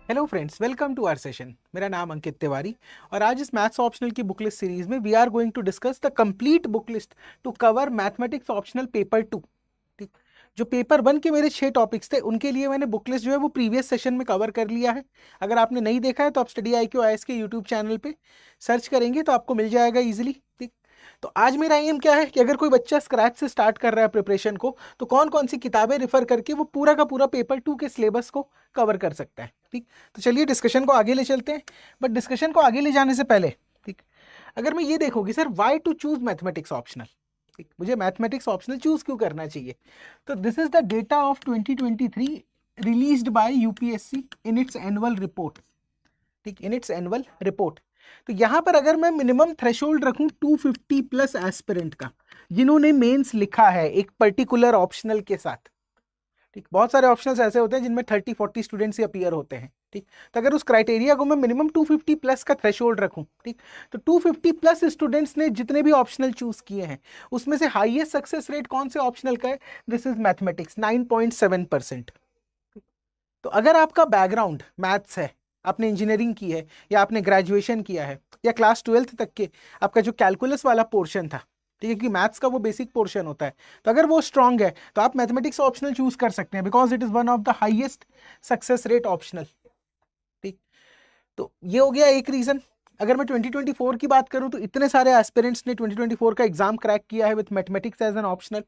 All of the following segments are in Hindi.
Hello friends, welcome to our session. मेरा नाम अंकित तिवारी और आज इस मैथ्स ऑप्शनल की बुक लिस्ट सीरीज में we are going to discuss the complete book list to cover mathematics optional paper 2। ठीक, जो पेपर 1 के मेरे 6 टॉपिक्स थे उनके लिए मैंने बुक लिस्ट जो है वो प्रीवियस सेशन में कवर कर लिया है। अगर आपने नहीं देखा है तो आप स्टडी IQ IAS के यूट्यूब चैनल पे सर्च करेंगे तो आपको मिल जाएगा इजीली। ठीक, तो आज मेरा एम क्या है कि अगर कोई बच्चा स्क्रैच से स्टार्ट कर रहा है प्रिपरेशन को तो कौन कौन सी किताबें रेफर करके वो पूरा का पूरा पेपर 2 के सिलेबस को कवर कर सकता है। ठीक, तो चलिए डिस्कशन को आगे ले चलते हैं। बट डिस्कशन को आगे ले जाने से पहले ठीक, अगर मैं ये देखूंगी sir why to choose mathematics optional, ठीक, मुझे मैथमेटिक्स ऑप्शनल चूज क्यों करना चाहिए, तो this is the data of 2023 released by UPSC in its annual report. ठीक, इन इट्स एनुअल रिपोर्ट। तो यहां पर अगर मैं मिनिमम थ्रेशोल्ड रखूं 250 प्लस एस्पिरेंट का जिन्होंने मेंस लिखा है एक पर्टिकुलर ऑप्शनल के साथ। ठीक, बहुत सारे ऑप्शनल्स ऐसे होते हैं जिनमें 30-40 स्टूडेंट्स ही अपीयर होते हैं। ठीक, तो अगर उस क्राइटेरिया को मैं मिनिमम 250 प्लस का थ्रेशोल्ड रखूं, ठीक, तो 250 प्लस स्टूडेंट्स ने जितने भी ऑप्शनल चूज किए हैं उसमें से हाईएस्ट सक्सेस रेट कौन से ऑप्शनल का है, दिस इज मैथमेटिक्स 9.7%। तो अगर आपका बैकग्राउंड मैथ्स है, आपने इंजीनियरिंग की है या आपने ग्रेजुएशन किया है या क्लास 12th तक के आपका जो कैलकुलस वाला पोर्शन था, ठीक है, कि मैथ्स का वो बेसिक पोर्शन होता है, तो अगर वो स्ट्रांग है तो आप मैथमेटिक्स ऑप्शनल चूज कर सकते हैं because it is one of the highest success rate optional. ठीक, तो ये हो गया एक रीजन। अगर मैं 2024 की बात करूं तो इतने सारे एस्पिरेंट्स ने 2024 का एग्जाम क्रैक किया है with mathematics as an optional.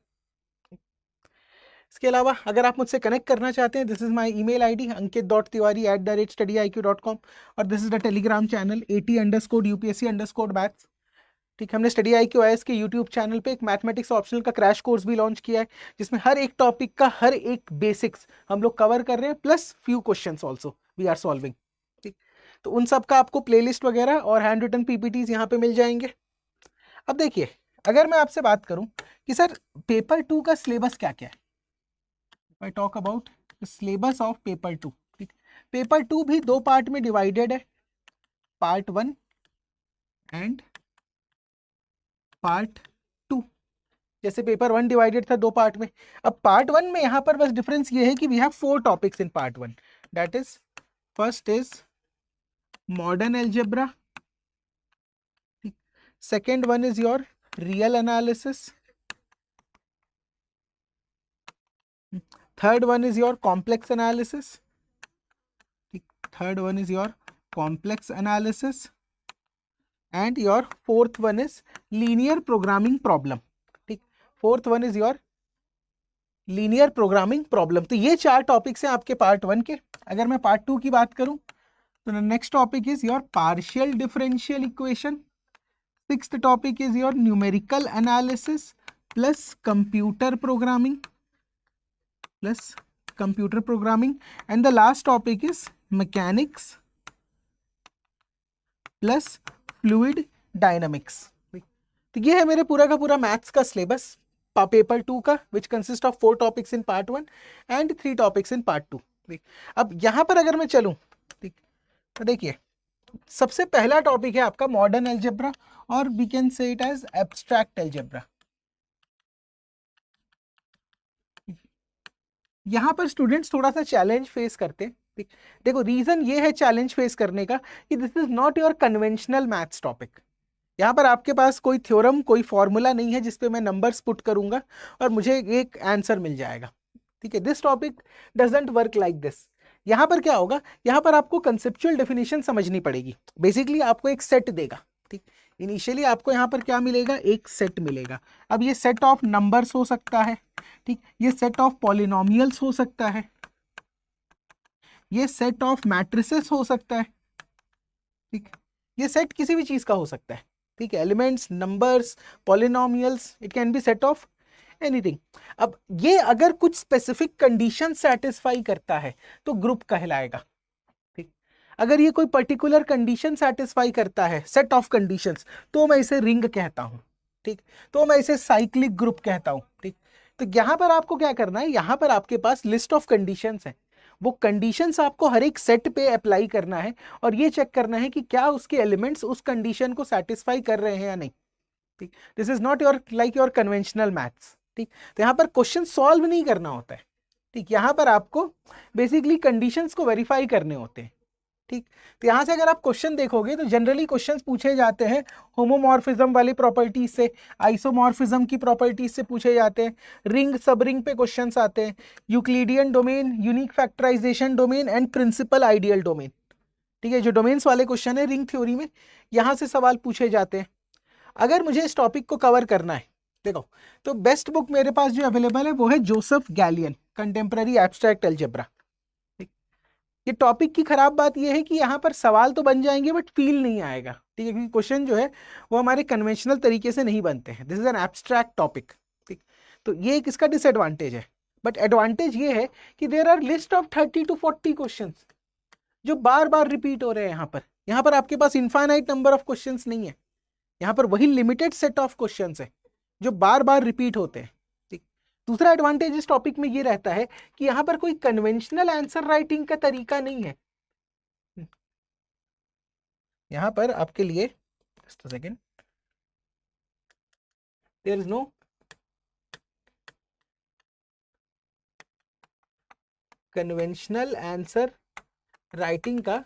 इसके अलावा अगर आप मुझसे कनेक्ट करना चाहते हैं, this is my email ID ankit.tiwari@studyIQ.com और this is the Telegram channel AT_UPSC_maths। ठीक, हमने स्टडी IQ IAS के यूट्यूब चैनल पे एक मैथमेटिक्स ऑप्शनल का क्रैश कोर्स भी लॉन्च किया है जिसमें हर एक टॉपिक का हर एक बेसिक्स हम लोग कवर कर रहे हैं plus few questions also we are solving. ठीक, तो उन सब का आपको प्लेलिस्ट वगैरह और हैंड रिटन PPTs यहाँ पे मिल जाएंगे। अब देखिए, अगर मैं आपसे बात करूं कि सर पेपर 2 का सिलेबस क्या क्या है, I talk about the syllabus of paper 2। ठीक, पेपर 2 भी दो पार्ट में डिवाइडेड है, पार्ट 1 एंड पार्ट 2। जैसे पेपर 1 डिवाइडेड था दो पार्ट में, अब पार्ट 1 में यहां पर बस डिफरेंस ये है कि we have 4 topics in part 1। That is first is modern algebra, second one is your real analysis, third one is your complex analysis, third one is your complex analysis and your fourth one is linear programming problem. ठीक, fourth one is your linear programming problem. तो ये 4 टॉपिक्स हैं आपके पार्ट 1 के। अगर मैं पार्ट 2 की बात करूं तो next topic is your partial differential equation, sixth topic is your numerical analysis plus computer programming and the last topic is mechanics plus fluid dynamics. तो ये है मेरे पूरा का पूरा मैथ्स का सिलेबस पेपर 2 का, which consist of 4 topics in part 1 and 3 topics in part 2। अब यहां पर अगर मैं चलूं, ठीक, तो देखिए सबसे पहला टॉपिक है आपका मॉडर्न एल्जेब्रा और we can say it as abstract algebra. यहां पर स्टूडेंट्स थोड़ा सा चैलेंज फेस करते हैं। ठीक, देखो रीजन ये है चैलेंज फेस करने का कि this is not your conventional maths topic. यहाँ पर आपके पास कोई थ्योरम कोई फॉर्मूला नहीं है जिसपे मैं नंबर्स पुट करूंगा और मुझे एक आंसर मिल जाएगा। ठीक है, this topic doesn't work like this. यहाँ पर क्या होगा, यहाँ पर आपको कंसेप्चुअल डेफिनेशन समझनी पड़ेगी। बेसिकली आपको एक सेट देगा। ठीक, इनिशियली आपको यहाँ पर क्या मिलेगा, एक सेट मिलेगा। अब ये सेट ऑफ नंबर्स हो सकता है, ठीक, ये सेट ऑफ पॉलिनोमियल्स हो सकता है, ये सेट ऑफ मैट्रिसेस हो सकता है। ठीक, ये सेट किसी भी चीज का हो सकता है। ठीक है, elements, numbers, polynomials, it can be set of anything. अब ये अगर कुछ स्पेसिफिक कंडीशन सेटिस्फाई करता है तो ग्रुप कहलाएगा। ठीक, अगर ये कोई पर्टिकुलर कंडीशन सेटिस्फाई करता है, सेट ऑफ कंडीशंस, तो मैं इसे रिंग कहता हूं। ठीक, तो मैं इसे साइक्लिक ग्रुप कहता हूं। ठीक, तो यहां पर आपको क्या करना है, यहां पर आपके पास लिस्ट ऑफ कंडीशंस है, वो कंडीशंस आपको हर एक सेट पे अप्लाई करना है और ये चेक करना है कि क्या उसके एलिमेंट्स उस कंडीशन को सेटिस्फाई कर रहे हैं या नहीं। ठीक, this is not your like your conventional maths. ठीक, तो यहाँ पर क्वेश्चन सॉल्व नहीं करना होता है। ठीक, यहाँ पर आपको बेसिकली कंडीशंस को वेरीफाई करने होते हैं। ठीक, तो यहाँ से अगर आप क्वेश्चन देखोगे तो जनरली क्वेश्चंस पूछे जाते हैं होमोमॉर्फिज्म वाली प्रॉपर्टीज से, आइसोमॉर्फिज्म की प्रॉपर्टीज से पूछे जाते हैं, रिंग सब रिंग पे क्वेश्चंस आते हैं, Euclidean domain, unique factorisation domain and principal ideal domain. ठीक है, जो डोमेन्स वाले क्वेश्चन है रिंग थ्योरी में, यहाँ से सवाल पूछे जाते हैं। अगर मुझे इस टॉपिक को कवर करना है, देखो, तो बेस्ट बुक मेरे पास जो अवेलेबल है वो है Joseph galleon, contemporary abstract algebra. ये टॉपिक की खराब बात ये है कि यहाँ पर सवाल तो बन जाएंगे बट फील नहीं आएगा। ठीक है, क्योंकि क्वेश्चन जो है वो हमारे कन्वेंशनल तरीके से नहीं बनते हैं, this is an abstract topic. ठीक, तो ये एक इसका डिसएडवांटेज है। बट एडवांटेज ये है कि there are list of 30 to 40 question जो बार बार रिपीट हो रहे हैं। यहाँ पर आपके पास इनफाइनाइट नंबर ऑफ क्वेश्चंस नहीं है, यहाँ पर वही लिमिटेड सेट ऑफ क्वेश्चंस है जो बार बार रिपीट होते हैं। ठीक, दूसरा एडवांटेज इस टॉपिक में ये रहता है कि यहाँ पर कोई कन्वेंशनल आंसर राइटिंग का तरीका नहीं है। यहाँ पर आपके लिए just a second, there is no conventional answer writing का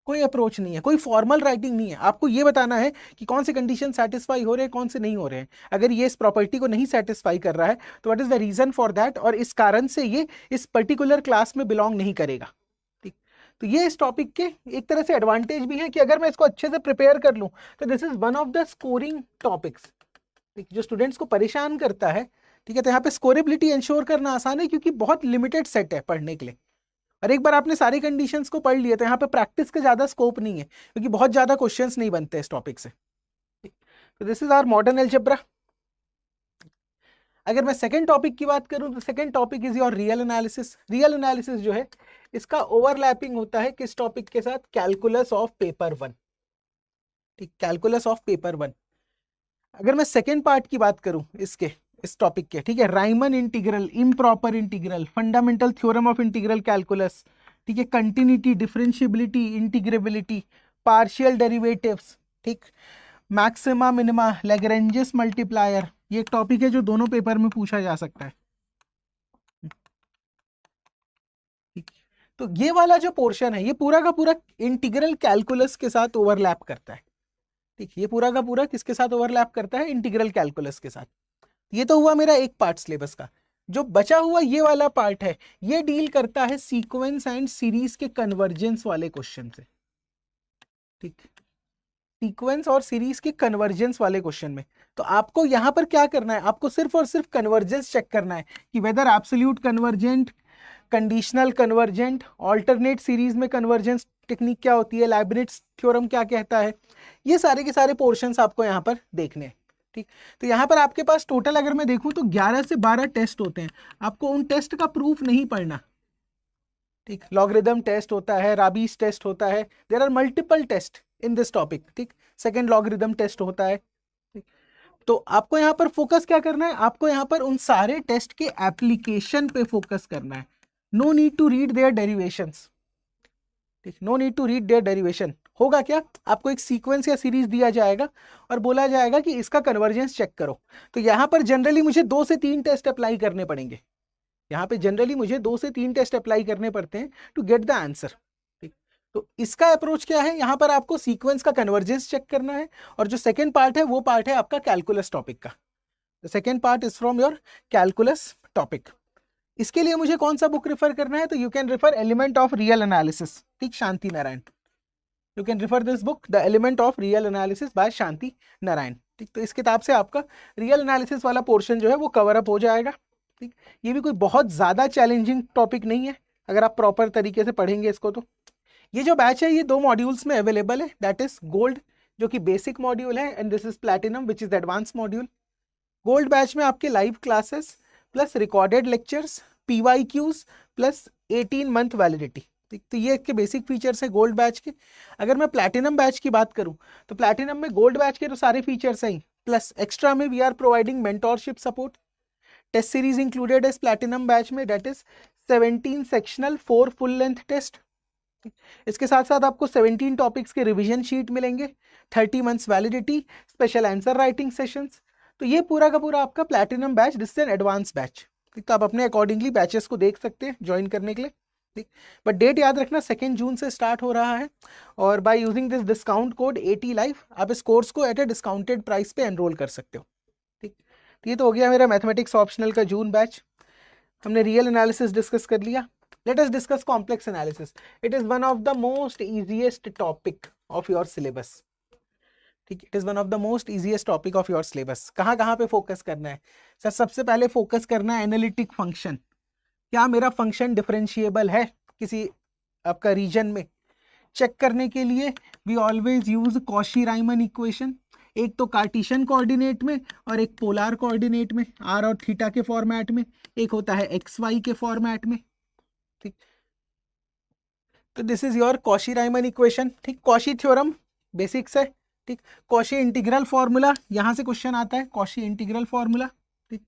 कोई अप्रोच नहीं है, कोई फॉर्मल राइटिंग नहीं है। आपको ये बताना है कि कौन से कंडीशन सेटिस्फाई हो रहे हैं, कौन से नहीं हो रहे हैं। अगर ये इस प्रॉपर्टी को नहीं सेटिस्फाई कर रहा है तो what is the reason for that, और इस कारण से ये इस पर्टिकुलर क्लास में बिलोंग नहीं करेगा। ठीक, तो ये इस टॉपिक के एक तरह से एडवांटेज भी है कि अगर मैं इसको अच्छे से प्रिपेयर कर लूँ तो this is one of the scoring topics, जो स्टूडेंट्स को परेशान करता है। ठीक है, तो यहाँ पे स्कोरेबिलिटी इंश्योर करना आसान है क्योंकि बहुत लिमिटेड सेट है पढ़ने के लिए, और एक बार आपने सारी कंडीशंस को पढ़ लिए तो यहाँ पे प्रैक्टिस का ज्यादा स्कोप नहीं है क्योंकि बहुत ज्यादा क्वेश्चंस नहीं बनते इस टॉपिक से। तो this is our modern algebra. अगर मैं सेकंड टॉपिक की बात करूं तो second topic is your real analysis. Real analysis जो है इसका ओवरलैपिंग होता है किस टॉपिक के साथ, कैलकुलस ऑफ पेपर 1। ठीक, कैलकुलस ऑफ पेपर 1। अगर मैं सेकेंड पार्ट की बात करूं इसके, इस टॉपिक के, ठीक है, Riemann integral, improper integral, fundamental theorem of integral calculus, ठीक है, continuity, differentiability, integrability, partial derivatives, ठीक, मैक्सिमा मिनिमा, लैग्रेंजेस मल्टीप्लायर, ये एक टॉपिक है जो दोनों पेपर में पूछा जा सकता है। ठीक, तो ये वाला जो पोर्शन है ये पूरा का पूरा इंटीग्रल कैलकुलस के साथ ओवरलैप करता है। ठीक, ये पूरा का पूरा किसके साथ ओवरलैप करता है, इंटीग्रल कैलकुलस के साथ। ये तो हुआ मेरा एक पार्ट सिलेबस का। जो बचा हुआ ये वाला पार्ट है ये डील करता है सीक्वेंस एंड सीरीज के कन्वर्जेंस वाले क्वेश्चन से। ठीक, सीक्वेंस और सीरीज के कन्वर्जेंस वाले क्वेश्चन में तो आपको यहां पर क्या करना है, आपको सिर्फ और सिर्फ कन्वर्जेंस चेक करना है कि whether absolute convergent, conditional convergent, alternate series में कन्वर्जेंस टेक्निक क्या होती है, लाइबनिट्स थ्योरम क्या कहता है, ये सारे के सारे पोर्शंस आपको यहाँ पर देखने हैं। ठीक, तो यहाँ पर आपके पास टोटल अगर मैं देखूं तो 11 से 12 टेस्ट होते हैं। आपको उन टेस्ट का प्रूफ नहीं पढ़ना। ठीक, लॉगरिदम टेस्ट होता है, राबीस टेस्ट होता है, there are multiple test in this topic. ठीक, सेकंड लॉगरिदम टेस्ट होता है। ठीक, तो आपको यहाँ पर फोकस क्या करना है, आपको यहाँ पर उन सारे टेस्ट के एप्लीकेशन पे फोकस करना है। No need to read their derivations. ठीक, no need to read their derivation. होगा क्या, आपको एक सीक्वेंस या सीरीज दिया जाएगा और बोला जाएगा कि इसका कन्वर्जेंस चेक करो। तो यहाँ पर जनरली मुझे 2 से 3 टेस्ट अप्लाई करने पड़ेंगे। यहाँ पे जनरली मुझे 2 से 3 टेस्ट अप्लाई करने पड़ते हैं टू गेट द आंसर। ठीक, तो इसका अप्रोच क्या है, यहाँ पर आपको सीक्वेंस का कन्वर्जेंस चेक करना है, और जो सेकेंड पार्ट है वो पार्ट है आपका कैलकुलस टॉपिक का। The second part is from your calculus topic. इसके लिए मुझे कौन सा बुक रेफर करना है, तो you can refer element of real analysis. ठीक, Shanti Narayan, you can refer this book the element of real analysis by Shanti Narayan. ठीक, तो इस किताब से आपका रियल एनालिसिस वाला पोर्शन जो है वो कवर अप हो जाएगा। ठीक, ये भी कोई बहुत ज्यादा चैलेंजिंग टॉपिक नहीं है अगर आप प्रॉपर तरीके से पढ़ेंगे इसको। तो ये जो बैच है ये 2 मॉड्यूल्स में अवेलेबल है, दैट इज गोल्ड जो कि बेसिक मॉड्यूल है, and this is platinum which is advance module. Gold batch में आपके live classes plus recorded lectures, PYQs plus 18 month validity. तो ये इसके बेसिक फीचर्स हैं गोल्ड बैच के। अगर मैं प्लैटिनम बैच की बात करूं तो प्लैटिनम में गोल्ड बैच के तो सारे फीचर्स हैं, प्लस एक्स्ट्रा में we are providing mentorship support. Test series included इस प्लैटिनम बैच में, that is 17 sectional 4 full length test. इसके साथ साथ आपको 17 टॉपिक्स के रिवीजन शीट मिलेंगे, 30 months validity, special answer writing sessions. तो ये पूरा का पूरा आपका platinum batch, this is an advance batch. तो आप अपने अकॉर्डिंगली बैचेस को देख सकते हैं ज्वाइन करने के लिए। ठीक, बट डेट याद रखना 2 जून से स्टार्ट हो रहा है, और by using this discount code AT live आप इस कोर्स को एट ए डिस्काउंटेड प्राइस पे एनरोल कर सकते हो। ठीक, तो ये तो हो गया मेरा मैथमेटिक्स ऑप्शनल का जून बैच। हमने रियल एनालिसिस डिस्कस कर लिया। Let us discuss complex analysis. It is one of the most easiest topic of your syllabus. ठीक, it is one of the most easiest topic of your syllabus. कहाँ कहाँ पे फोकस करना है सर? सबसे पहले फोकस करना है एनालिटिक फंक्शन। क्या मेरा फंक्शन डिफरेंशिएबल है किसी आपका रीजन में? चेक करने के लिए we always use Cauchy Riemann equation, एक तो कार्टेशियन कोऑर्डिनेट में और एक पोलर कोऑर्डिनेट में, आर और थीटा के फॉर्मेट में, एक होता है एक्स वाई के फॉर्मेट में। ठीक, तो this is your Cauchy Riemann equation. ठीक, कॉशी थ्योरम बेसिक्स है। ठीक, कॉशी इंटीग्रल फॉर्मूला, यहां से क्वेश्चन आता है, कॉशी इंटीग्रल फॉर्मूला। ठीक,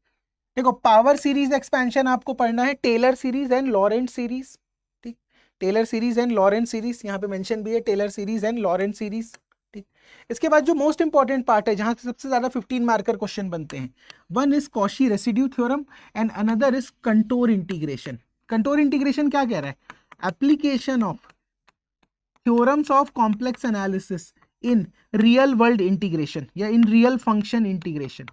देखो पावर सीरीज एक्सपेंशन आपको पढ़ना है, Taylor series and Laurent series. ठीक, Taylor series and Laurent series यहाँ पे मेंशन भी है, Taylor series and Laurent series. ठीक, इसके बाद जो मोस्ट इंपॉर्टेंट पार्ट है जहां से सबसे ज्यादा 15 मार्कर क्वेश्चन बनते हैं, one is Cauchy residue theorem and another is contour integration. Contour integration क्या कह रहा है? Application of theorems of complex analysis in real world integration या इन रियल फंक्शन इंटीग्रेशन।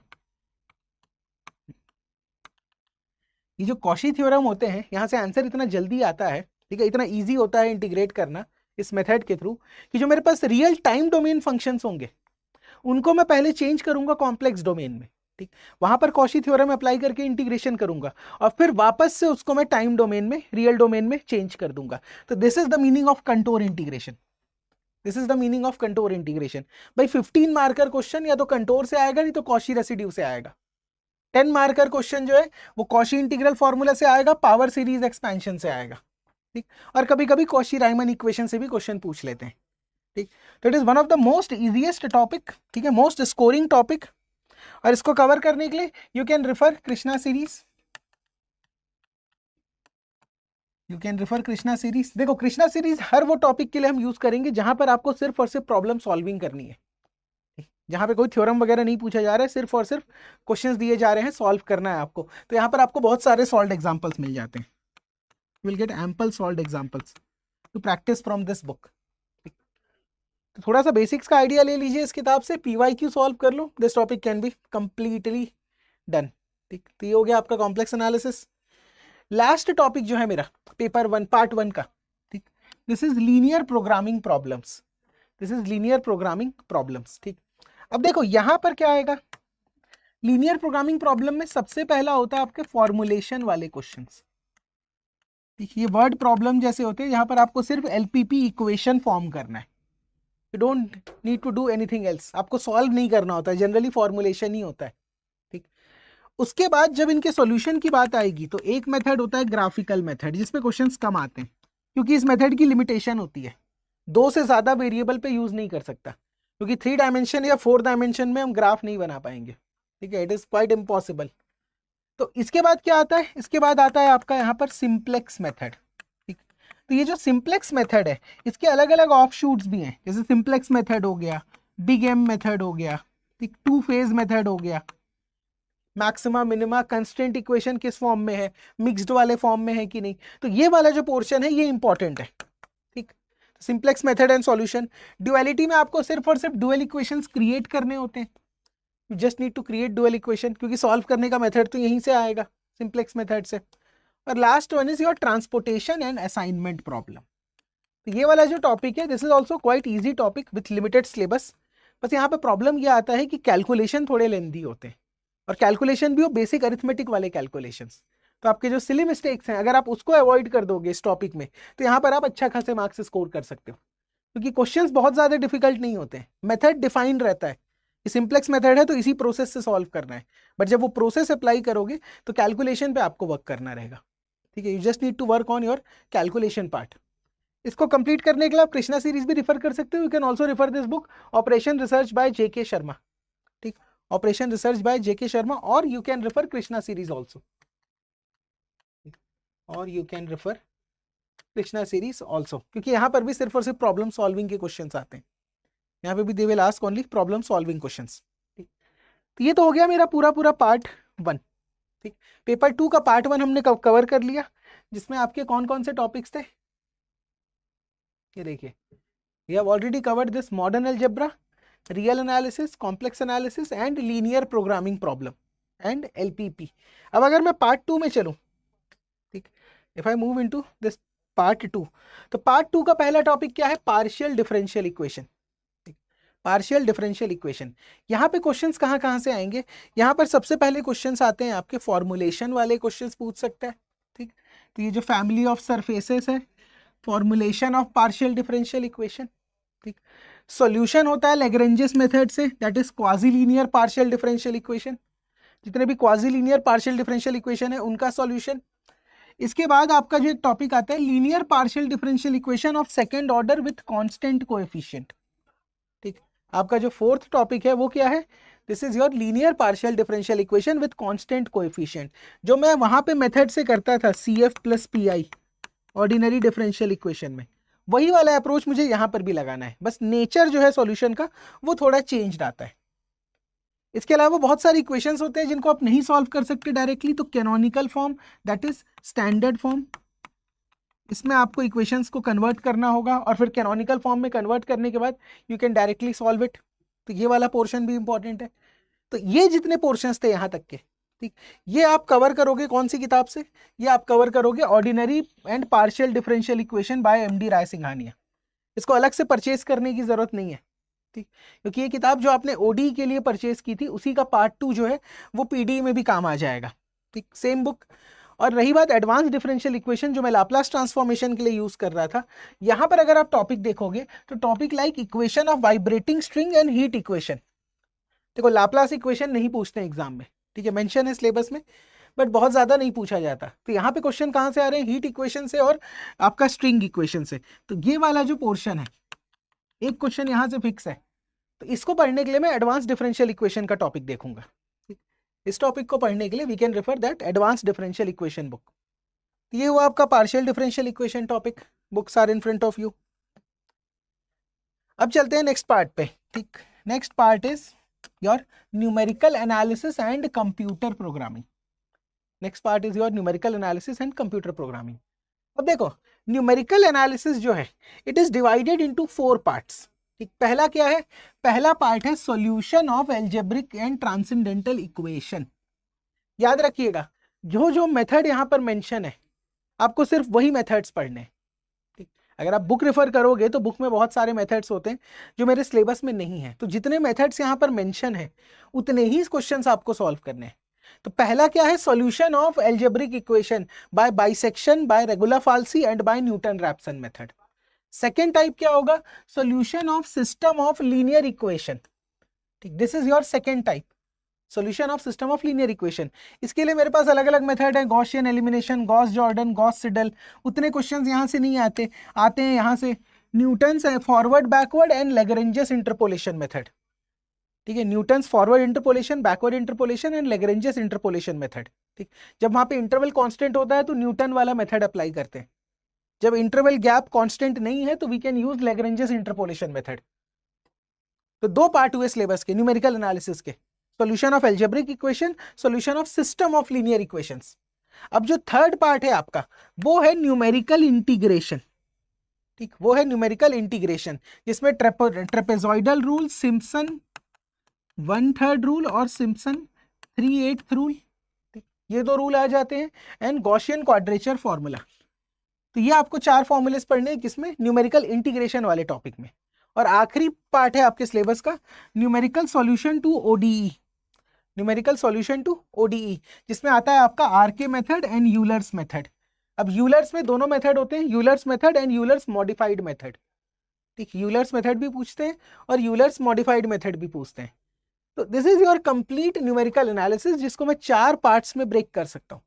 ये जो कॉशी थ्योरम होते हैं, यहां से आंसर इतना जल्दी आता है, ठीक है, इतना इजी होता है इंटीग्रेट करना इस मेथड के थ्रू, कि जो मेरे पास रियल टाइम डोमेन फंक्शंस होंगे उनको मैं पहले चेंज करूंगा कॉम्प्लेक्स डोमेन में। ठीक, वहां पर कॉशी थ्योरम अप्लाई करके इंटीग्रेशन करूंगा और फिर वापस से उसको मैं टाइम डोमेन में, रियल डोमेन में चेंज कर दूंगा। तो this is the meaning of contour integration. This is the meaning of contour integration. भाई 15 मार्कर क्वेश्चन या तो कंटोर से आएगा नहीं तो कॉशी रेसिड्यू से आएगा। 10 मार्कर क्वेश्चन जो है वो कॉशी इंटीग्रल फॉर्मूला से आएगा, पावर सीरीज एक्सपेंशन से आएगा। ठीक, और कभी कभी कॉशी राइमन इक्वेशन से भी क्वेश्चन पूछ लेते हैं। ठीक, तो it is one of the most easiest topic, ठीक है, मोस्ट स्कोरिंग टॉपिक। और इसको कवर करने के लिए you can refer Krishna series, you can refer Krishna series. देखो कृष्णा सीरीज हर वो टॉपिक के लिए हम यूज करेंगे जहां पर आपको सिर्फ और सिर्फ प्रॉब्लम सॉल्विंग करनी है, जहां पे कोई थ्योरम वगैरह नहीं पूछा जा रहा है, सिर्फ और सिर्फ क्वेश्चंस दिए जा रहे हैं, सॉल्व करना है आपको। तो यहाँ पर आपको बहुत सारे सॉल्व्ड एग्जांपल्स मिल जाते हैं। Will get ample solved examples to practise from this book. तो थोड़ा सा बेसिक्स का आइडिया ले लीजिए इस किताब से, PYQ सॉल्व कर लो, this topic can be completely done. ठीक, तो ये हो गया आपका कॉम्प्लेक्स एनालिसिस। लास्ट टॉपिक जो है मेरा पेपर 1 पार्ट 1 का, ठीक, this is linear programming problems. This is linear programming problems. ठीक, अब देखो यहां पर क्या आएगा, लीनियर प्रोग्रामिंग प्रॉब्लम में सबसे पहला होता है आपके फॉर्मुलेशन वाले क्वेश्चंस। देखिए वर्ड प्रॉब्लम जैसे होते हैं, यहां पर आपको सिर्फ LPP इक्वेशन फॉर्म करना है, you don't need to do anything else, आपको सॉल्व नहीं करना होता है, जनरली फॉर्मुलेशन ही होता है। ठीक, उसके बाद जब इनके सॉल्यूशन की बात आएगी तो एक मेथड होता है ग्राफिकल मेथड, जिसपे क्वेश्चंस कम आते हैं, क्योंकि इस मेथड की लिमिटेशन होती है, 2 से ज्यादा वेरिएबल पे यूज नहीं कर सकता, क्योंकि 3 डायमेंशन या 4 डायमेंशन में हम ग्राफ नहीं बना पाएंगे। ठीक है, इट इज क्वाइट इम्पॉसिबल। तो इसके बाद क्या आता है, इसके बाद आता है आपका यहाँ पर सिंप्लेक्स मेथड। ठीक, तो ये जो सिंप्लेक्स मेथड है इसके अलग अलग ऑफशूट्स भी हैं, जैसे सिंप्लेक्स मेथड हो गया, बिग एम मेथड हो गया, ठीक, 2 फेज मेथड हो गया, मैक्सिमा मिनिमा कंस्टेंट इक्वेशन किस फॉर्म में है, मिक्स्ड वाले फॉर्म में है कि नहीं। तो ये वाला जो पोर्शन है ये इंपॉर्टेंट है। ठीक, simplex method and solution. Duality में आपको सिर्फ और सिर्फ डुअल इक्वेशंस क्रिएट करने होते हैं, you just need to create dual equation, क्योंकि सॉल्व करने का मेथड तो यहीं से आएगा, सिंप्लेक्स मेथड से। और last one is your transportation and assignment problem. तो ये वाला जो टॉपिक है this is also quite easy topic with limited syllabus. बस यहाँ पे प्रॉब्लम ये आता है कि कैलकुलेशन थोड़े लेंदी होते हैं, और कैलकुलेशन भी वो बेसिक अरिथमेटिक वाले कैलकुलेशंस। तो आपके जो सिली मिस्टेक्स हैं अगर आप उसको अवॉइड कर दोगे इस टॉपिक में, तो यहाँ पर आप अच्छा खासे मार्क्स स्कोर कर सकते हो, क्योंकि क्वेश्चंस बहुत ज्यादा डिफिकल्ट नहीं होते हैं, मेथड डिफाइंड रहता है। ये सिंप्लेक्स मेथड है तो इसी प्रोसेस से सॉल्व करना है, बट जब वो प्रोसेस अप्लाई करोगे तो कैलकुलेशन पे आपको वर्क करना रहेगा। ठीक है, you just need to work on your calculation part. इसको कंप्लीट करने के लिए आप कृष्णा सीरीज भी रिफर कर सकते हो, you can also refer this book operation research by JK Sharma. ठीक, operation research by JK Sharma, और you can refer Krishna series also, और you can refer Krishna series also, क्योंकि यहाँ पर भी सिर्फ और सिर्फ प्रॉब्लम सॉल्विंग के क्वेश्चंस आते हैं, यहाँ पे भी they will ask only problem solving questions. ठीक, तो ये तो हो गया मेरा पूरा पूरा पार्ट 1। ठीक, पेपर 2 का पार्ट 1 हमने कवर कर लिया। जिसमें आपके कौन कौन से टॉपिक्स थे? ये देखिए, we have already covered this modern algebra, real analysis, complex analysis and linear programming problem and LPP. अब अगर मैं पार्ट 2 में चलूं, ठीक, if I move into this part 2, तो पार्ट 2 का पहला टॉपिक क्या है? Partial differential equation. Partial differential equation, यहाँ पे क्वेश्चंस कहाँ कहाँ से आएंगे? यहाँ पर सबसे पहले क्वेश्चंस आते हैं आपके फॉर्मुलेशन वाले क्वेश्चंस पूछ सकता है, ठीक। तो ये जो फैमिली ऑफ सरफेसेस है, formulation of partial differential equation, ठीक। सॉल्यूशन होता है लैग्रेंजेस मेथड से, that is quasi linear partial differential equation. जितने भी quasi linear partial differential equation है उनका सॉल्यूशन। इसके बाद आपका जो एक टॉपिक आता है linear partial differential equation of second order with constant coefficient, ठीक। आपका जो फोर्थ टॉपिक है वो क्या है? This is your linear partial differential equation with constant coefficient, जो मैं वहां पे मेथड से करता था CF plus PI ordinary differential equation में, वही वाला अप्रोच मुझे यहाँ पर भी लगाना है, बस नेचर जो है सॉल्यूशन का वो थोड़ा चेंज आता है। इसके अलावा बहुत सारी इक्वेशंस होते हैं जिनको आप नहीं सॉल्व कर सकते डायरेक्टली, तो canonical form, that is standard form, इसमें आपको इक्वेशंस को कन्वर्ट करना होगा और फिर कैनोनिकल फॉर्म में कन्वर्ट करने के बाद you can directly solve it. तो ये वाला पोर्शन भी इंपॉर्टेंट है। तो ये जितने पोर्शंस थे यहाँ तक के, ठीक, ये आप कवर करोगे कौन सी किताब से? ये आप कवर करोगे ordinary and partial differential equation by MD राय सिंघानिया। इसको अलग से परचेज करने की जरूरत नहीं है, ठीक, क्योंकि ये किताब जो आपने ODE के लिए परचेज की थी उसी का पार्ट 2 जो है वो PDE में भी काम आ जाएगा, ठीक, सेम बुक। और रही बात एडवांस डिफरेंशियल इक्वेशन जो मैं लाप्लास ट्रांसफॉर्मेशन के लिए यूज कर रहा था, यहां पर अगर आप टॉपिक देखोगे तो topic like equation of vibrating string and heat equation, देखो लाप्लास इक्वेशन नहीं पूछते एग्जाम में, ठीक है, मेंशन है सिलेबस में, बट बहुत ज्यादा नहीं पूछा जाता। तो यहाँ पे क्वेश्चन कहाँ से आ रहे हैं? हीट इक्वेशन से और आपका स्ट्रिंग इक्वेशन से। तो ये वाला जो पोर्शन है, एक क्वेश्चन यहाँ से फिक्स है, तो इसको पढ़ने के लिए मैं एडवांस डिफरेंशियल इक्वेशन का टॉपिक देखूंगा। इस टॉपिक को पढ़ने के लिए we can refer that advance differential equation book. ये हुआ आपका partial differential equation topic, books are in front of you. अब चलते हैं नेक्स्ट पार्ट पे, ठीक। Next part is your numerical analysis and computer programming. Next part is your numerical analysis and computer programming. अब देखो, न्यूमेरिकल एनालिसिस जो है it is divided into 4 parts, ठीक। पहला क्या है? पहला पार्ट है solution of algebraic and transcendental equation. याद रखिएगा, जो जो मेथड यहां पर मेंशन है आपको सिर्फ वही मेथड्स पढ़ने हैं, ठीक। अगर आप बुक रेफर करोगे तो बुक में बहुत सारे मेथड्स होते हैं जो मेरे सिलेबस में नहीं है, तो जितने मेथड्स यहां पर मेंशन है उतने ही क्वेश्चंस आपको सॉल्व करने हैं। तो पहला क्या है? Solution of algebraic equation by bisection, by regular falsi and by Newton Raphson method. Second type क्या होगा? Solution of system of linear equation, ठीक। This is your second type, solution of system of linear equation. इसके लिए मेरे पास अलग अलग मेथड है, Gaussian elimination, Gauss Jordan, Gauss Seidel. उतने क्वेश्चंस यहाँ से नहीं आते, आते हैं यहाँ से Newton's forward backward and Lagrange's interpolation method, ठीक है। Newton's forward interpolation, backward interpolation and Lagrange's interpolation method, ठीक। जब वहां पे इंटरवल कांस्टेंट होता है तो न्यूटन वाला मेथड अप्लाई करते हैं, जब इंटरवल गैप कांस्टेंट नहीं है तो we can use Lagrange's interpolation method. तो 2 पार्ट हुए सिलेबस के न्यूमेरिकल एनालिसिस के, solution of algebraic equation, solution of system of linear equations. अब जो थर्ड पार्ट है आपका वो है न्यूमेरिकल इंटीग्रेशन, ठीक। वो है न्यूमेरिकल इंटीग्रेशन जिसमें ट्रेपेजॉइडल रूल, सिम्पसन 1/3 रूल और सिम्पसन 3/8 रूल, ये 2 रूल आ जाते हैं, एंड गॉसियन क्वाड्रेचर फॉर्मूला। तो ये आपको 4 फॉर्मूलेस पढ़ने हैं किसमें? न्यूमेरिकल इंटीग्रेशन वाले टॉपिक में। और आखिरी पार्ट है आपके सिलेबस का numerical solution to ODE, numerical solution to ODE, जिसमें आता है आपका RK method and Euler's method. अब यूलर्स में दोनों मेथड होते हैं, Euler's method and Euler's modified method, ठीक। यूलर्स मेथड भी पूछते हैं और यूलर्स मॉडिफाइड मेथड भी पूछते हैं। तो this is your complete numerical analysis, जिसको मैं 4 पार्ट्स में ब्रेक कर सकता हूँ,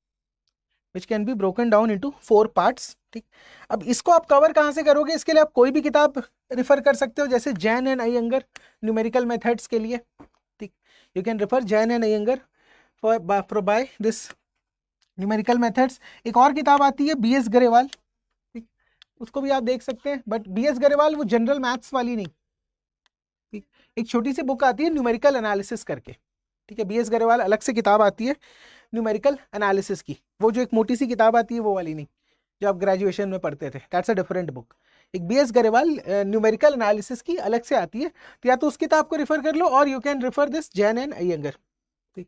which can be broken down into 4 parts, ठीक। अब इसको आप कवर कहाँ से करोगे? इसके लिए आप कोई भी किताब रिफर कर सकते हो, जैसे Jain and Iyengar numerical methods के लिए, ठीक। You can refer Jain and Iyengar for by this numerical methods. एक और किताब आती है BS गरेवाल, ठीक, उसको भी आप देख सकते हैं, बट BS गरेवाल वो जनरल मैथ्स वाली नहीं, ठीक। एक छोटी सी बुक आती है न्यूमेरिकल एनालिसिस करके, ठीक है। BS गरेवाल अलग से किताब आती है न्यूमेरिकल एनालिसिस की, वो जो एक मोटी सी किताब आती है वो वाली नहीं, जो आप ग्रेजुएशन में पढ़ते थे, दैट्स अ डिफरेंट बुक। एक BS गरेवाल न्यूमेरिकल एनालिसिस की अलग से आती है, तो या तो उस किताब को रेफर कर लो और you can refer this Jain and Iyengar. ठीक,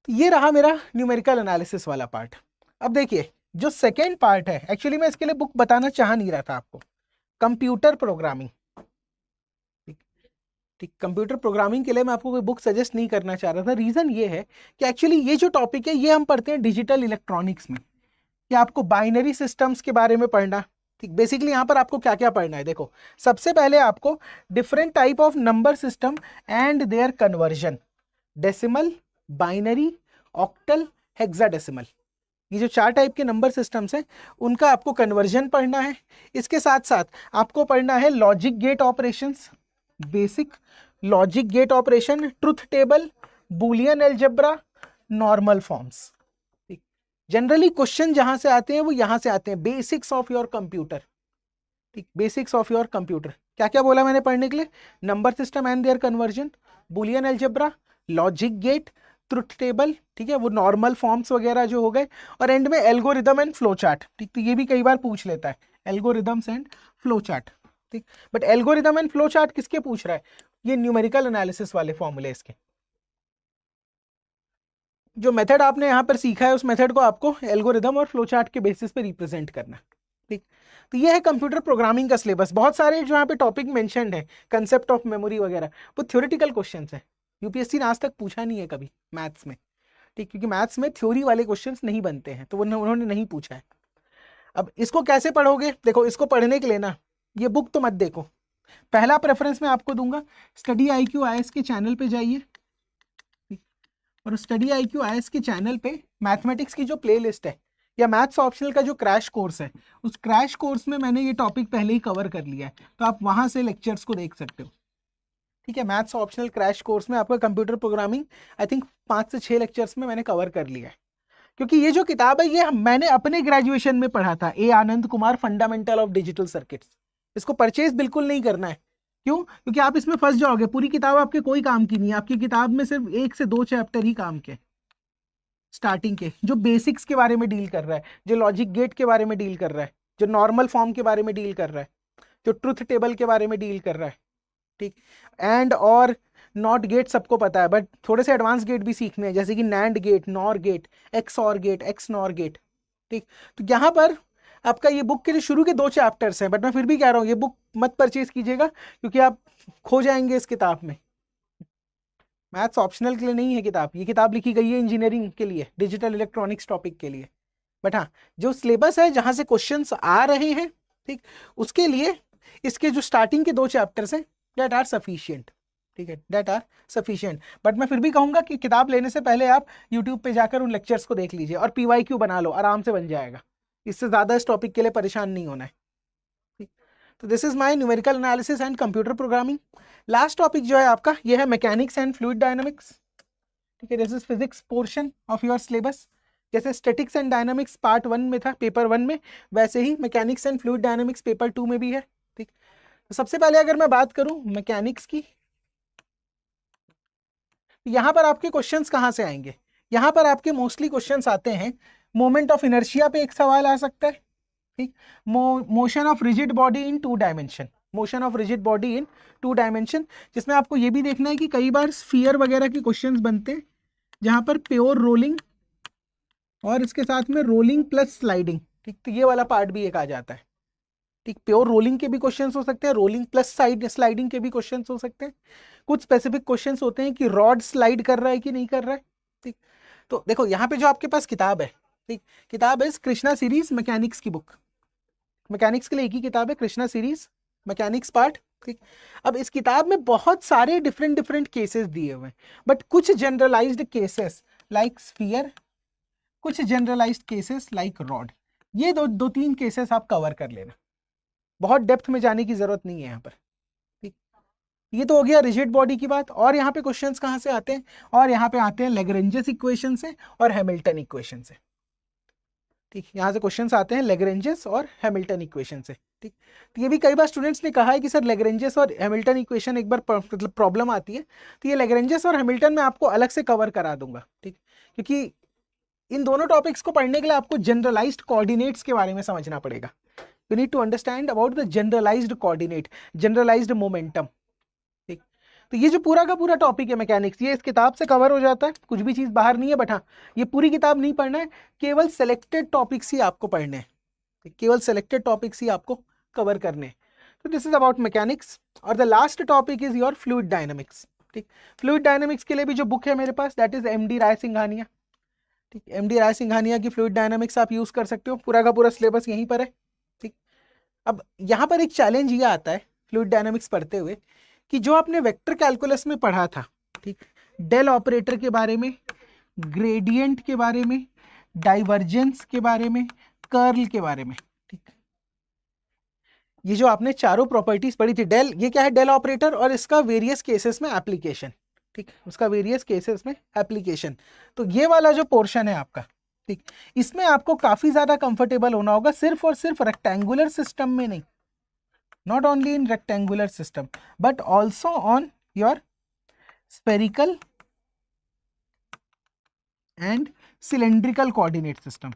तो ये रहा मेरा न्यूमेरिकल एनालिसिस वाला पार्ट। अब देखिए जो सेकेंड पार्ट है, एक्चुअली मैं इसके लिए बुक बताना चाह नहीं रहा था आपको, कंप्यूटर प्रोग्रामिंग। ठीक, कंप्यूटर प्रोग्रामिंग के लिए मैं आपको कोई बुक सजेस्ट नहीं करना चाह रहा था। रीजन ये है कि एक्चुअली ये जो टॉपिक है ये हम पढ़ते हैं डिजिटल इलेक्ट्रॉनिक्स में, कि आपको बाइनरी सिस्टम्स के बारे में पढ़ना। ठीक, बेसिकली यहाँ पर आपको क्या क्या पढ़ना है, देखो सबसे पहले आपको different type of number system and their conversion, decimal, binary, octal, hexadecimal, ये जो 4 टाइप के नंबर सिस्टम्स हैं उनका आपको कन्वर्जन पढ़ना है। इसके साथ साथ आपको पढ़ना है logic gate operations, basic logic gate operation, truth table, Boolean algebra, normal forms. Generally question जहां से आते हैं वो यहां से आते हैं, बेसिक्स ऑफ योर कंप्यूटर। ठीक, बेसिक्स ऑफ योर कंप्यूटर क्या क्या बोला मैंने पढ़ने के लिए, number system and their conversion, Boolean algebra, logic gate, truth table, ठीक है, वो नॉर्मल फॉर्म्स वगैरह जो हो गए, और एंड में एल्गोरिदम एंड फ्लो चार्ट। ठीक, तो ये भी कई बार पूछ लेता है, एल्गोरिदम्स एंड फ्लो चार्ट। ठीक, but algorithm and flow chart किसके पूछ रहा है, ये न्यूमेरिकल एनालिसिस वाले फॉर्मूले इसके। जो मेथड आपने यहाँ पर सीखा है उस मेथड को आपको एल्गोरिदम और फ्लो चार्ट के बेसिस पे रिप्रेजेंट करना। ठीक, तो ये है कंप्यूटर प्रोग्रामिंग का सिलेबस। बहुत सारे जो यहाँ पे टॉपिक मेंशन्ड है, कंसेप्ट ऑफ मेमोरी वगैरह, वो थ्योरेटिकल क्वेश्चंस है, यूपीएससी ने आज तक पूछा नहीं है कभी मैथ्स में। ठीक, क्योंकि मैथ्स में थ्योरी वाले क्वेश्चंस नहीं बनते हैं, तो उन्होंने नहीं पूछा है। अब इसको कैसे पढ़ोगे, देखो इसको पढ़ने के लिए ना ये बुक तो मत देखो, पहला प्रेफरेंस मैं आपको दूंगा, स्टडी IQ IAS के चैनल पे जाइए, और स्टडी IQ IAS के चैनल पे मैथमेटिक्स की जो प्लेलिस्ट है या मैथ्स ऑप्शनल का जो क्रैश कोर्स है, उस क्रैश कोर्स में मैंने ये टॉपिक पहले ही कवर कर लिया है, तो आप वहां से लेक्चर्स को देख सकते हो। ठीक है, मैथ्स ऑप्शनल क्रैश कोर्स में आपका कंप्यूटर प्रोग्रामिंग आई थिंक 5 से 6 लेक्चर्स में मैंने कवर कर लिया है। क्योंकि ये जो किताब है ये मैंने अपने ग्रेजुएशन में पढ़ा था, A Anand Kumar, fundamental of digital circuits. इसको परचेज बिल्कुल नहीं करना है, क्यों, क्योंकि आप इसमें फंस जाओगे, पूरी किताब आपके कोई काम की नहीं है, आपकी किताब में सिर्फ 1 से 2 चैप्टर ही काम के, स्टार्टिंग के, जो बेसिक्स के बारे में डील कर रहा है, जो लॉजिक गेट के बारे में डील कर रहा है, जो नॉर्मल फॉर्म के बारे में डील कर रहा है, जो ट्रुथ टेबल के बारे में डील कर रहा है। ठीक, एंड और नॉट गेट सबको पता है, बट थोड़े से एडवांस गेट भी सीखने हैं, जैसे कि NAND gate, NOR gate, XOR gate, XNOR gate. ठीक, तो यहाँ पर आपका ये बुक के जो शुरू के 2 चैप्टर्स हैं, बट मैं फिर भी कह रहा हूँ ये बुक मत परचेज कीजिएगा, क्योंकि आप खो जाएंगे इस किताब में। मैथ्स ऑप्शनल के लिए नहीं है किताब, ये किताब लिखी गई है इंजीनियरिंग के लिए, डिजिटल इलेक्ट्रॉनिक्स टॉपिक के लिए। बट हाँ, जो सिलेबस है जहाँ से क्वेश्चंस आ रहे हैं, ठीक, उसके लिए इसके जो स्टार्टिंग के 2 चैप्टर्स हैं दैट आर सफिशिएंट। ठीक है, दैट आर सफिशिएंट। बट मैं फिर भी कहूंगा कि किताब लेने से पहले आप यूट्यूब पे जाकर उन लेक्चर्स को देख लीजिए और PYQ बना लो, आराम से बन जाएगा, इससे ज़्यादा इस टॉपिक के लिए परेशान नहीं होना है। ठीक, तो this is my numerical analysis and computer programming. Last topic जो है आपका ये है मैकेनिक्स एंड फ्लूइड डायनामिक्स। ठीक है, this is physics portion of your syllabus. जैसे स्टैटिक्स एंड डायनामिक्स पार्ट 1 में था, पेपर 1 में, वैसे ही mechanics and fluid dynamics paper 2 में भी है। ठीक, तो सबसे पहले अगर मैं बात करूं मैकेनिक्स की, यहाँ पर आपके क्वेश्चंस कहाँ से आएंगे, यहाँ पर आपके मोस्टली क्वेश्चंस आते हैं मोमेंट ऑफ इनर्शिया पे एक सवाल आ सकता है। ठीक, motion of rigid body in 2 dimension, motion of rigid body in 2 dimension, जिसमें आपको ये भी देखना है कि कई बार स्फीयर वगैरह के क्वेश्चंस बनते हैं जहां पर प्योर रोलिंग और इसके साथ में रोलिंग प्लस स्लाइडिंग। ठीक, तो ये वाला पार्ट भी एक आ जाता है। ठीक, प्योर रोलिंग के भी क्वेश्चंस हो सकते हैं, रोलिंग प्लस साइड स्लाइडिंग के भी क्वेश्चंस हो सकते हैं। कुछ स्पेसिफिक क्वेश्चंस होते हैं कि रॉड स्लाइड कर रहा है कि नहीं कर रहा है। ठीक, तो देखो यहाँ पे जो आपके पास किताब है, ठीक, किताब है कृष्णा सीरीज मैकेनिक्स की बुक, मैकेनिक्स के लिए एक ही किताब है, कृष्णा सीरीज मैकेनिक्स पार्ट। ठीक, अब इस किताब में बहुत सारे डिफरेंट डिफरेंट केसेस दिए हुए हैं, बट कुछ जनरलाइज्ड केसेस लाइक स्फीयर, कुछ जनरलाइज्ड केसेस लाइक रॉड, ये दो तीन केसेस आप कवर कर लेना, बहुत डेप्थ में जाने की जरूरत नहीं है यहाँ पर। ठीक, ये तो हो गया रिजिड बॉडी की बात। और यहाँ पे क्वेश्चंस कहाँ से आते हैं, और यहाँ पे आते हैं लैग्रेंजेस इक्वेशन से और हैमिल्टन इक्वेशन से। ठीक, यहाँ से क्वेश्चंस आते हैं लैग्रेंजेस और हैमिल्टन इक्वेशन से। ठीक, तो ये भी कई बार स्टूडेंट्स ने कहा है कि सर लैग्रेंजेस और हैमिल्टन इक्वेशन एक बार मतलब प्रॉब्लम आती है, तो ये लैग्रेंजेस और हैमिल्टन मैं आपको अलग से कवर करा दूंगा। ठीक, क्योंकि इन दोनों टॉपिक्स को पढ़ने के लिए आपको जनरलाइज्ड कोऑर्डिनेट्स के बारे में समझना पड़ेगा। You need to understand about the generalised coordinate, generalised momentum. ठीक, तो ये जो पूरा का पूरा टॉपिक है मैकेनिक्स, ये इस किताब से कवर हो जाता है, कुछ भी चीज बाहर नहीं है। बट हाँ, ये पूरी किताब नहीं पढ़ना है, केवल सेलेक्टेड टॉपिक्स ही आपको पढ़ने हैं, केवल सेलेक्टेड टॉपिक्स ही आपको कवर करने हैं। तो दिस इज अबाउट मैकेनिक्स। और the last topic is your fluid dynamics. ठीक, फ्लूइड डायनामिक्स के लिए भी जो बुक है मेरे पास, दैट इज एमडी राय सिंघानिया। ठीक, एमडी राय सिंघानिया की फ्लूइड डायनामिक्स आप यूज कर सकते हो, पूरा का पूरा सिलेबस यहीं पर है। ठीक, अब यहाँ पर एक चैलेंज ये आता है फ्लूइड डायनामिक्स पढ़ते हुए कि जो आपने वेक्टर कैलकुलस में पढ़ा था, ठीक, डेल ऑपरेटर के बारे में, ग्रेडियंट के बारे में, डाइवर्जेंस के बारे में, कर्ल के बारे में, ठीक, ये जो आपने चारों प्रॉपर्टीज पढ़ी थी, डेल, ये क्या है, डेल ऑपरेटर और इसका वेरियस केसेस में एप्लीकेशन। ठीक, उसका वेरियस केसेस में एप्लीकेशन। तो ये वाला जो पोर्शन है आपका, ठीक, इसमें आपको काफी ज्यादा कंफर्टेबल होना होगा, सिर्फ और सिर्फ रेक्टेंगुलर सिस्टम में नहीं, not only in rectangular system but also on your spherical and cylindrical coordinate system.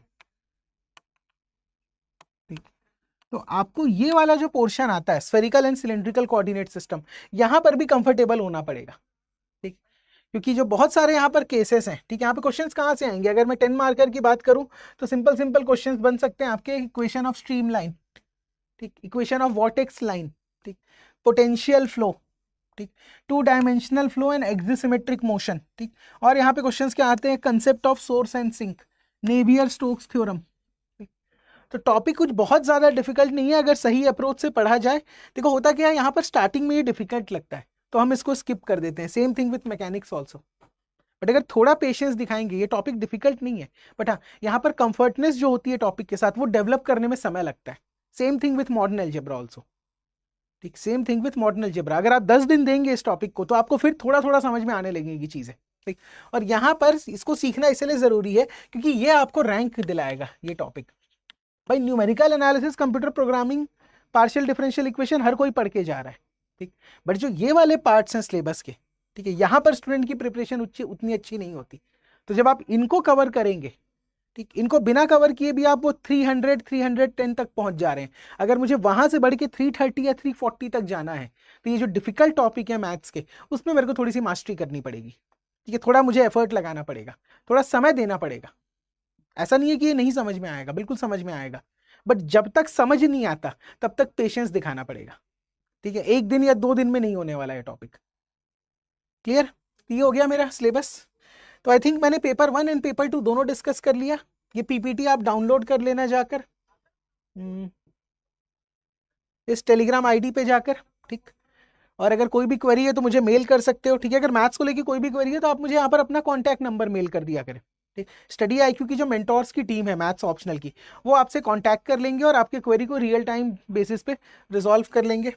तो आपको ये वाला जो पोर्शन आता है, spherical and cylindrical coordinate system, यहां पर भी कंफर्टेबल होना पड़ेगा। ठीक, क्योंकि जो बहुत सारे यहाँ पर केसेस हैं, ठीक है, यहाँ पे क्वेश्चंस कहाँ से आएंगे? अगर मैं 10 मार्कर की बात करूं तो सिंपल सिंपल क्वेश्चंस बन सकते हैं आपके, इक्वेशन ऑफ स्ट्रीम लाइन, ठीक, इक्वेशन ऑफ वॉर्टेक्स लाइन, ठीक, पोटेंशियल फ्लो, ठीक, 2 dimensional flow and axisymmetric motion. ठीक, और यहाँ पे क्वेश्चंस क्या आते हैं? Concept of source and sink, Navier Stokes theorem. तो टॉपिक कुछ बहुत ज्यादा डिफिकल्ट नहीं है अगर सही अप्रोच से पढ़ा जाए। देखो होता क्या है, यहाँ पर स्टार्टिंग में ये डिफिकल्ट लगता है तो हम इसको स्किप कर देते हैं, same thing with mechanics also. But अगर थोड़ा पेशेंस दिखाएंगे, ये टॉपिक डिफिकल्ट नहीं है, बट हाँ यहाँ पर कंफर्टनेस जो होती है टॉपिक के साथ, वो डेवलप करने में समय लगता है। Same thing with modern algebra also. ठीक, same thing with modern algebra. अगर आप 10 दिन देंगे इस टॉपिक को तो आपको फिर थोड़ा थोड़ा समझ में आने लगेगी चीजें। ठीक, और यहाँ पर इसको सीखना इसलिए जरूरी है क्योंकि ये आपको रैंक दिलाएगा ये टॉपिक। भाई numerical analysis, computer programming, partial differential equation हर कोई पढ़ के जा रहा है। ठीक, बट जो ये वाले पार्ट्स हैं सिलेबस के, ठीक है, यहाँ पर स्टूडेंट की प्रिपरेशन उतनी अच्छी नहीं होती। तो जब आप इनको कवर करेंगे, ठीक, इनको बिना कवर किए भी आप वो 300 310 तक पहुंच जा रहे हैं, अगर मुझे वहां से बढ़ के 330 या 340 तक जाना है तो ये जो डिफिकल्ट टॉपिक है मैथ्स के, उसमें मेरे को थोड़ी सी मास्टरी करनी पड़ेगी। ठीक है, थोड़ा मुझे एफर्ट लगाना पड़ेगा, थोड़ा समय देना पड़ेगा। ऐसा नहीं है कि ये नहीं समझ में आएगा, बिल्कुल समझ में आएगा, बट जब तक समझ नहीं आता तब तक पेशेंस दिखाना पड़ेगा। ठीक है, 1 दिन या 2 दिन में नहीं होने वाला है टॉपिक। क्लियर? ये हो गया मेरा सिलेबस। तो आई थिंक मैंने पेपर 1 एंड पेपर 2 दोनों डिस्कस कर लिया। ये पीपीटी आप डाउनलोड कर लेना जाकर इस टेलीग्राम आईडी पे जाकर। ठीक, और अगर कोई भी क्वेरी है तो मुझे मेल कर सकते हो। ठीक है, अगर मैथ्स को लेके कोई भी क्वेरी है तो आप मुझे यहाँ पर अपना कॉन्टैक्ट नंबर मेल कर दिया करें। ठीक, स्टडी आईक्यू की जो मेंटोर्स की टीम है मैथ्स ऑप्शनल की, वो आपसे कांटेक्ट कर लेंगे और आपके क्वेरी को रियल टाइम बेसिस पे रिजॉल्व कर लेंगे।